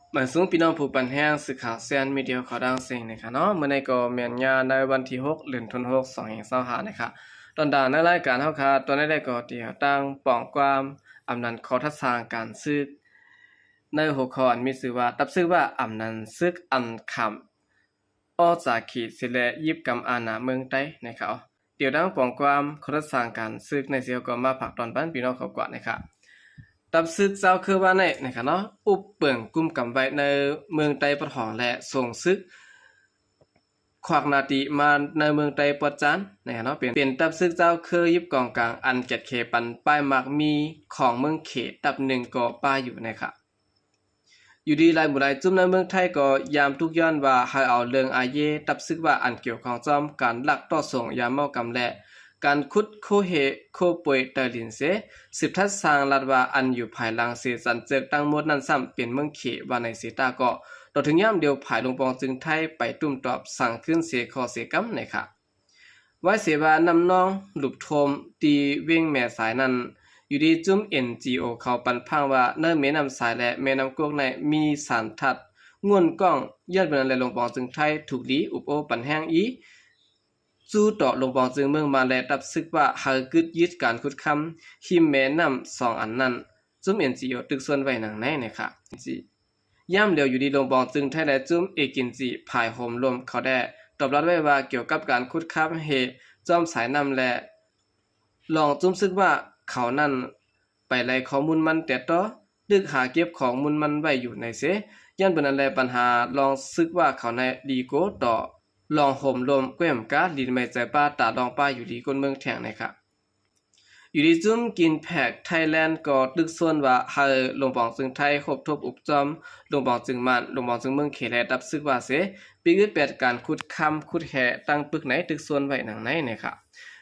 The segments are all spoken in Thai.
เหมือนสูงพี่น้องผู้ปันแห้งสื่อข่าวเซียนมีเดียข่าวดังเสียงนะคะเนาะเมื่อในก็เมียนยาในวันที่6เดือนธันวาคม2565นะคะตอนด่านในรายการเฮาค่ะตอนได้ก็เดียวตั้งป้องความอำนันขอทัดสร้างการซึกในหัวข้ออันมีชื่อว่าตับซึกว่าอำนันซึกอันคำออจากขีดสิและยิบกำอาณาเมืองใต้นะคะเดี๋ยวดังป้องความขอทัดสร้างการซึกในเสียก็มาผักตอนบ้านพี่น้องเขากว่านะคะตับซึกเจ้าคือว่าในนะคะเนาะอุบเปิงกุมกำไว้ในเมืองไต้ปะทองและส่งซึกขวักนาติมาในเมืองไต้ปอดจันนะคะเนาะเป็นตับซึกเจ้าคือยิบกองกลางอันเจ็ดเขปันป้ายมักมีของเมืองเขตตับหนึ่งก็ป้ายอยู่นะคะอยู่ดีหลายหมู่หลายจุ่มในเมืองไทยก็ยามทุกย้อนว่าให้เอาเรื่องอาเยตับซึกว่าอันเกี่ยวของจอมการลักต่อส่งยามเมากำและการคุดโคเฮโคป่วยเตอลินเสสืบทัดสร้างรัฐว่าอันอยู่ภายหลังเสสันเจิกตั้งหมดนั้นซ้ำเป็นเมืองเขว่าในเสตาก็ต่อถึงย่ำเดียวภายลงปองจึงไทยไปตุ้มตอบสั่งขึ้นเสคอเสกำนะคะไว้เสวานำน้องหลุบโทมตีเว่งแม่สายนั้นอยู่ดีจุ่ม NGO เขาปันพังว่าเนื้อแม่น้ำสายและแม่น้ำกวกในมีสารทัดง่วนกล้องยอดบรรลัยลงปองจึงไทยถูกดีอุปโอปันแห้งอีสู้ต่อลงปองจึงเมืองมาและตับซึกว่าหากึดยึดการคุดคำหิมแม่น้ำสองอันนั้นจุ่ม NGO ตึกส่วนไว้หนังในนะคะย่ำเดียวอยู่ดีลงปองจึงไทยและจุ่มเอกินจีภายโฮมรวมเขาได้ตอบรับไว้ว่าเกี่ยวกับการคุดคำเฮจอมสายนำและลองจุ่มซึกว่าเขานั่นไปไล่ข้อมูลมันแต่ต่อดึกหาเก็บของมูลมันไว้อยู่ในเสย่านเป็นอะไรปัญหาลองซึกว่าเขาในดีโกต่อลองห่มลมแก้มกาลินไม่ใจป้าตาลองป้าอยู่ดีคนเมืองแถงนะครับอยู่ดีจุ้มกินแพกไทยแลนด์ก็ตึกส่วนว่าเฮาลงปองจึงไทยครบทบอุบจอมลงปองจึงมันลงปองจึงเมืองเขตและดับซึกว่าเสปีกึดแปดการขุดคำขุดแห่ตั้งปึกไหนตึกส่วนไว้หนังไหนนะครับ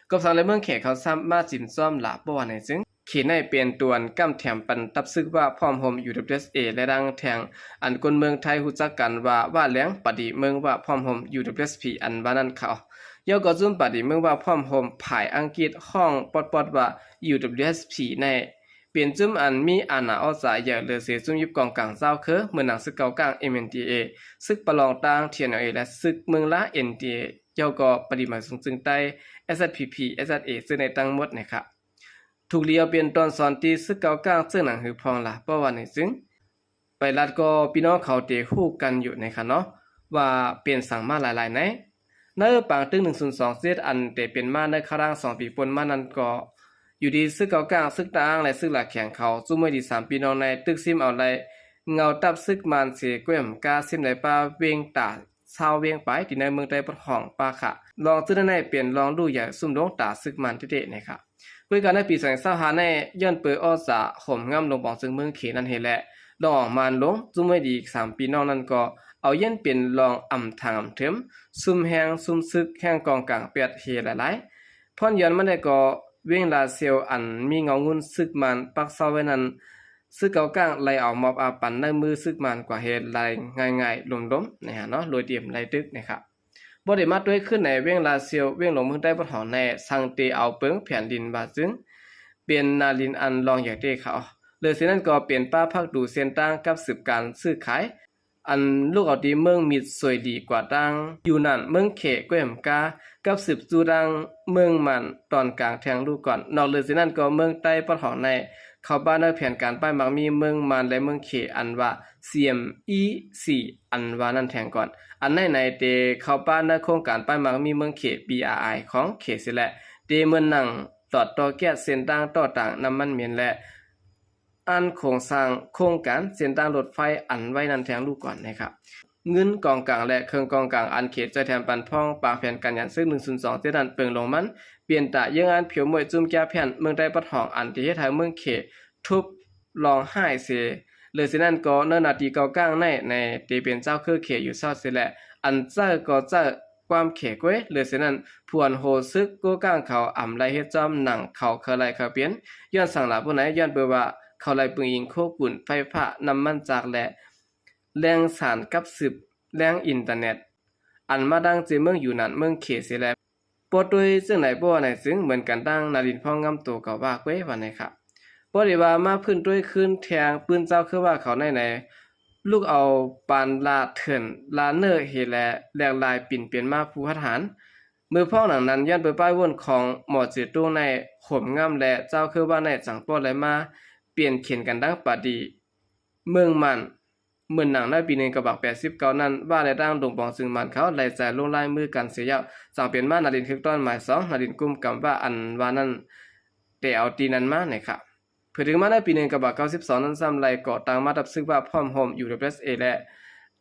ก็สารในเมืองเขตเขาซ้ำมาจินซ่อมหลาบ่ว่าไหนจึงเขตในเปลี่ยนตวนกำแถมปันตับซึกว่าพร้อมห่ม UWSA และดังแทงอันคนเมืองไทยฮู้จักกันว่าแหลงปฏิเมืองว่าพร้อมห่ม UWSP อันว่านั้นเขายอก็จุ่มปฏิเมืองว่าพร้อมห่มภายอังกฤษห้องปอดว่า UWSP ในเปลี่ยนจุ่มอันมีอาณาออสายอย่าเหลือเสียจุ่มยุบกองกลางเจ้าคือเมืองหนังซึกเก่ากลาง MNDA ซึกประลองต่าง TNLA และซึกเมืองละ NDA ยอก็ปฏิมาสูงจึงใต้ SSPP SSA ซึ่งในตั้งหมดนะครับถูกเลียวเป็นตอนสอนตีซึกเก่ากลางซึ่งหนังหือพองล่ะเพราะว่าในซึ่งไปลัดก็พี่น้องเขาเตะคู่กันอยู่นะคะเนาะว่าเปลี่ยนสั่งมาหลายๆในปางตึง102เซตอันเตเป็นมาในครั้ง2ปีปนมานั้นก็อยู่ดีซึกเก่ากลางซึกต่างและซึกหลักแข่งเขาจุ่มไว้ดี3พี่น้องในตึกซิมเอาไลเงาตับซึกมันเสแก้มกาซิมไหลป้าเวงตาชาวเวียงไปที่ในเมืองไต้ปะห้องปาค่ะลองซื้อในเปลี่ยนลองดูอย่าซุ่มลงตาซึกมันเด็ดๆนะครับคุยกันในปี2025ในย้อนเปิดออสาห่มงำลงปองซึ่งเมืองเขนั่นเฮแหละลองออกมาลงจุ่มไว้ดี3ปีน้องนั้นก็เอาเย็นเป็นลองอ่ำทางเถิมซุ่มแห้งซุ่มซึกแห้งกองกลางเปียดเฮหลายๆพอนย้อนมันได้ก็เวียงลาเซียวอันมีเงางุ่นซึกมันปักเซาไว้นั้นซึกเก่ากลางไล่ออกมอบอาปันในมือซึกมันกว่าเฮไล่ง่ายๆล้มๆนะฮะเนาะโดยเดี่ยมไล่ตึกนะครับบ่ได้มาด้วยขึ้นในเวียงลาเซียวเวียงหลงเมืองใต้ปะหอในสังเตเอาเปิงแผ่นดินบาจึงเป็นนาลินอันรองอย่างเตเขาเลยเสนั้นก็เปลี่ยนป้าพักดูเส้นตั้งกับสืบการซื้อขายอันลูกเอาดีเมืองมีสวยดีกว่าดังอยู่นั่นเมืองเขแก้มกากับสืบจูดังเมืองมันตอนกลางแทงลูกก่อนนอกเลยเสนั้นก็เมืองใต้ปะหอในเขาบ้านในแผนการป้ายมักมีเมืองมันและเมืองเขอันว่า CMEC อันว่านั่นแทงก่อนอันในเตเข้าบ้านในโครงการป้ายมักมีเมืองเข BRI ของเขสิและเตเมืองนั่งต่อแก้เส้นต่างต่อต่างน้ำมันเมียนและอันโครงสร้างโครงการเส้นต่างรถไฟอันไว้นั่นแทงลูกก่อนนะครับเงินกองกลางและเครื่องกองกลางอันเขตใจแทนปันพ่องปางแผ่นกันยันซึ่ง102เจดันเปิงลงมันเปลี่ยนตะยังอันเผียวมวยจุ่มแก้แผ่นเมืองใต้ปะทองอันที่เฮ็ดให้เมืองเขทุบลองห้เสเลยสินั่นก็เนินนาทีเก่ากลางในเตเป็นเจ้าคือเขอยู่ซอดสิแหละอันเจ้าก็เจ้าความเขกเว้ยเลยสินั่นพวนโหซึกกูก้างเขาอ่ำไลเฮ็ดจอมหนังเขาเคยไลเขาเปลี่ยนย้อนสั่งหลาผู้ไหนย้อนเบอว่าเขาไลปึงยิงโคกุ่นไฟฟ้านำมันจากและแรงสารกับสืบแรงอินเทอร์เน็ตอันมาดังเจเมืองอยู่นั่นเมืองเขสิแลปอด้วยซึ่งไหนบ่ไหนซึ่งเหมือนกันดังนารินพ่องงำโตก็ว่าเว้ยว่าไหนครับบ่ได้ว่ามาพื้นด้วยขึ้นแทงปืนเจ้าคือว่าเขาใน ลูกเอาปานลาเถินลาเนอร์เฮแลแหลกลายปิ่นเปลี่ยนมาภูทหารมือพ่อหนังนั้นย้อนไปป้ายวนของหมอจือตู้ในข่มงามและเจ้าคือว่าในจังป้อไหลมาเปลี่ยนเขียนกันดังปาดีเมืองมันเหมือนหนังในปี1กบัก89นั้นว่าในดังดงปองซึ่งมันเขาไหลใจลงลายมือกันเสียยาวสังเปลี่ยนมานาดินคึกต้นหมาย2นาดินกุมกำว่าอันว่านั้นแต่เอาตีนั้นมานะครับเพื่อถึงมาในปี1กบัก92นั้นซ้ำไหลก่อตั้งมาดับซึกว่าพร้อมโฮม UWSA และ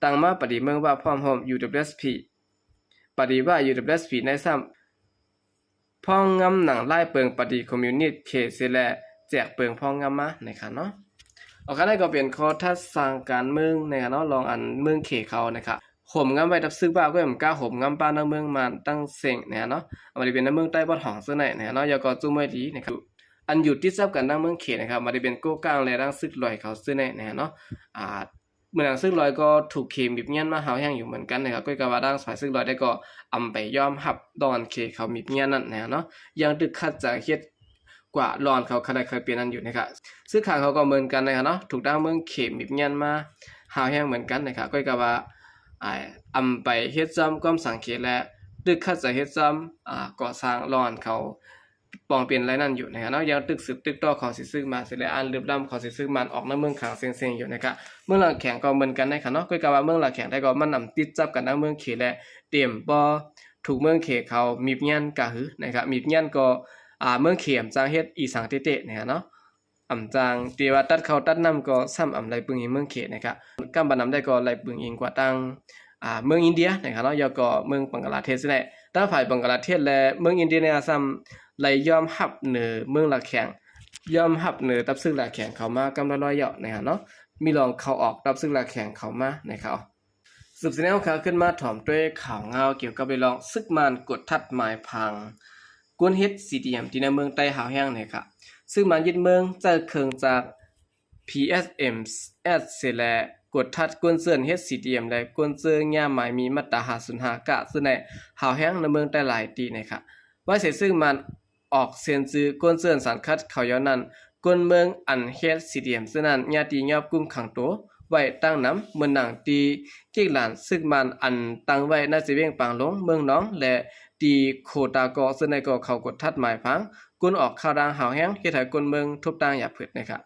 ตั้งมาปฏิเมืองว่าพร้อมโฮม UWSP ปฏิว่า UWSP ในซ้ำพ่องงำหนังไล่เปิงปฏิคอมมิวนิสต์เคเสและแจกเปิงพ่องงำมานะครับเนาะโอเคได้ก็เป็นข้อทัดสร้างการเมืองนะครับเนาะลองอันเมืองเขเขานะครับห่มงำไว้ดับซึกบ้าก็เหมือนกล้าห่มงำป้าในเมืองมาตั้งเสียงนะครับเนาะเอามาได้เป็นในเมืองใต้บอดหองซึ่งไหนนะครับเนาะยากอจุ้มไว้ดีนะครับอันอยู่ที่ซับกันดังเมืองเขนะครับมาได้เป็นโก้กลางและดังซึกลอยเขาซึ่งไหนนะครับเนาะเมื่อหนังซึกลอยก็ถูกเข็มบีบเงี้ยนมาหาแห้งอยู่เหมือนกันนะครับก็กะว่าดังสายซึกลอยได้ก็อำไปยอมหับดอนเคเขามีเงี้ยนนั่นนะครับเนาะยังดึกขัดจากเฮ็ดกว่าลอนเขาใครเคยเปลี่ยนนั่นอยู่นะครับซึ่งขาเขาก็เหมือนกันนะครับเนาะถูกดังเมืองเข็มบีบเงี้ยนมาหาแห้งเหมือนกันนะครับก็กะว่าอำไปเฮ็ดซ้ำก้มสังเกตและดึกขัดจากเฮ็ดซ้ำก่อสร้างลอนเขาปองเปลี่ยนอะไรนั่นอยู่นะครับเนาะยังตึกสืบตึกต่อของสิซึกมาเสร็จแล้วอันลืบล้ำของสิซึกมันออกในเมืองขังเซ็งๆอยู่นะครับเมืองหลังแข็งก็เหมือนกันนะครับเนาะก็กะว่าเมืองหลังแข็งได้ก็มันนำติดจับกันในเมืองเขและเตรียมบ่ถูกเมืองเขเขามีบยันกะหือนะครับมีบยันก็เมืองเขมจางเฮ็ดอีสังเตะๆนะครับเนาะอำจางตีว่าตัดเขาตัดนำก็ซ้ำอำไรปึงอีเมืองเขนะครับกำบันนำได้ก็ไรปึงอิงกว่าตั้งเมืองอินเดียนะครับเนาะยอก็เมืองบังกลาเทศนั่นแหละถ้าฝ่ายบังกลาเทศและเมืองอินเดียเนี่ยซ้ำไหลยอมหับเหนือเมืองหลักแข็งยอมหับเหนือตับซึ่งหลักแข็งเขามากำลังลอยเหยาะนะครับเนาะมีลองเขาออกตับซึ่งหลักแข็งเขามานะครับสืบเสนอข่าวขึ้นมาถ่อมด้วยข่าวเงาเกี่ยวกับไปลองซึกมันกดทัดหมายพังกวนเฮ็ดซีดีเอ็มที่ในเมืองใต้หาวแห้งนะครับซึ่งมันยึดเมืองจะเคืองจาก PSM เสและกดทัดกวนเสื่อนเฮ็ดซีดีเอ็มและกวนเสื่อย่าหมายมีมาตรา505กะซึ่งในหาวแห้งในเมืองใต้หลายตีนะครับว่าเสซึ่งมันออกเซียนซื้อกวนเสื่อนสันคัดเขาย้อนนั้นกวนเมืองอันเฮ็ดซีดีเอ็มซึ่งนั้นญาติยอบกุมขังโตไว้ตั้งน้ำเมืองหนังตีเกี่ยหลานซึ่งมันอันตั้งไว้ในสิเวียงปางหลงเมืองน้องและตีโคตากอซึ่งในก็เขากดทัดหมายพังกุนออกข่าวดังหาวแห้งเฮ็ดให้กวนเมืองทุบตั้งอย่าเผิดนะครับ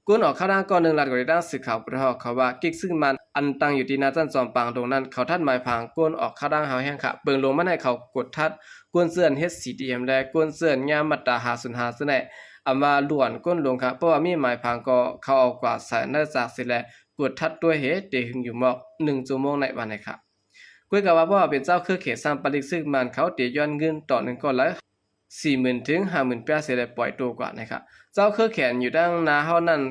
กุนออกข่าวดังก่อนหนึ่งหลัดก็ได้ดังสื่อข่าวประทอกเขาว่ากิ๊กซึ่งมันอันตั้งอยู่ที่นาจันจอมปางตรงนั้นเขาทัดหมายพังกุนออกข่าวดังหาวแห้งค่ะเบิ่งลงมาในเขากดทัดกวนเสื่อนเฮ็ด CDM และกวนเสื่อนยามมาตรา505ซึ่งในอามาล้วนก้นลงครับเพราะว่ามีหมายพังก็เขาเอากว่าสายนาจากสิและกดทัดด้วยเหตุเดหึงอยู่หมอก1ชั่วโมงในวันนี้ครับคุยกับว่าเพราะว่าเป็นเจ้าคือเขตสร้างปลิกซึ่งมันเขาเตียย้อนเงินต่อ1ก็ละ 40,000 ถึง 50,000 เปียเสียได้ปล่อยตัวกว่านะครับเจ้าคือแขนอยู่ดังนาเฮานั้น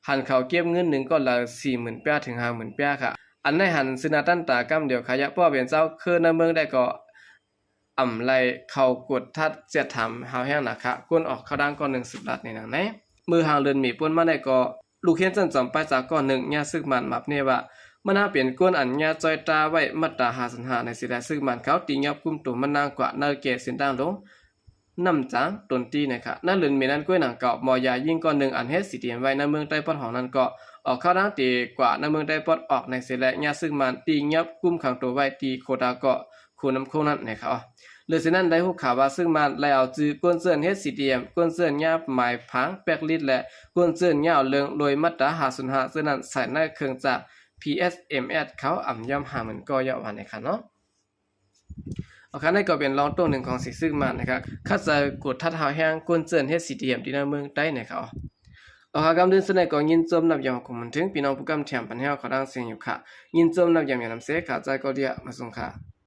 หันเขาเก็บเงิน1ก็ละ 40,000 เปียถึง 50,000 เปียค่ะอันในหันสินาตันตากำเดียวขยะเพราะเป็นเจ้าคือในเมืองได้ก็อำไรเขากดทัดเจ็ดถามหาวแห้งนะคะก้นออกเข้าดังก่อน110ลัดในหนังไหนมือหางเลินมีป่นมาได้ก็ลูกเห็นจันจอมไปจากก่อน1ญาซึกมันมับเนี่ยว่ามันน่าเปลี่ยนก้นอันญาจอยตาไว้มาตรา505ในสิได้ซึกมันเขาติยับกุมตัวมันนางกว่าเนเกสินดังลงน้ำจางตนตีนะคะนั่นเลินมีนั้นก้วยหนังเก่ามอยายิ่งก่อน1อันเฮ็ดสิเตียนไว้ในเมืองใต้ปอดของนั้นก็ออกเข้าดังตีกว่าในเมืองใต้ปอดออกในสิและญาซึกมันตียับกุมขังตัวไว้ตีโคตาก็คูน้ำโคนั้นนะคะหรือสินั้นได้ฮู้ข่าวว่าซึ่งมันไล่เอาจื้อกวนเซินเฮ็ด CDM กวนเซินยาหมายพังแปกลิตและกวนเซินยาวเลิงโดยมาตรา505ซึ่งนั้นใส่ในเครื่องจาก PSMS เขาอ่ำย่อม50,000ก็ย่อว่านะครับเนาะโอเคนั่นก็เป็นรองตัวหนึ่งของสิซึ่งมันนะครับคัดจะกดทัดหาวแห้งกวนเซินเฮ็ด CDM ที่ในเมืองใต้นะครับโอเคกำเดินสนัยก็ยินจมนับยามของมันถึงพี่น้องผู้กำแถมปัญหาเขาดังเสียงอยู่ค่ะยินจมนับยามอย่างนำเสกขาใจก็เดียมาส่งค่ะ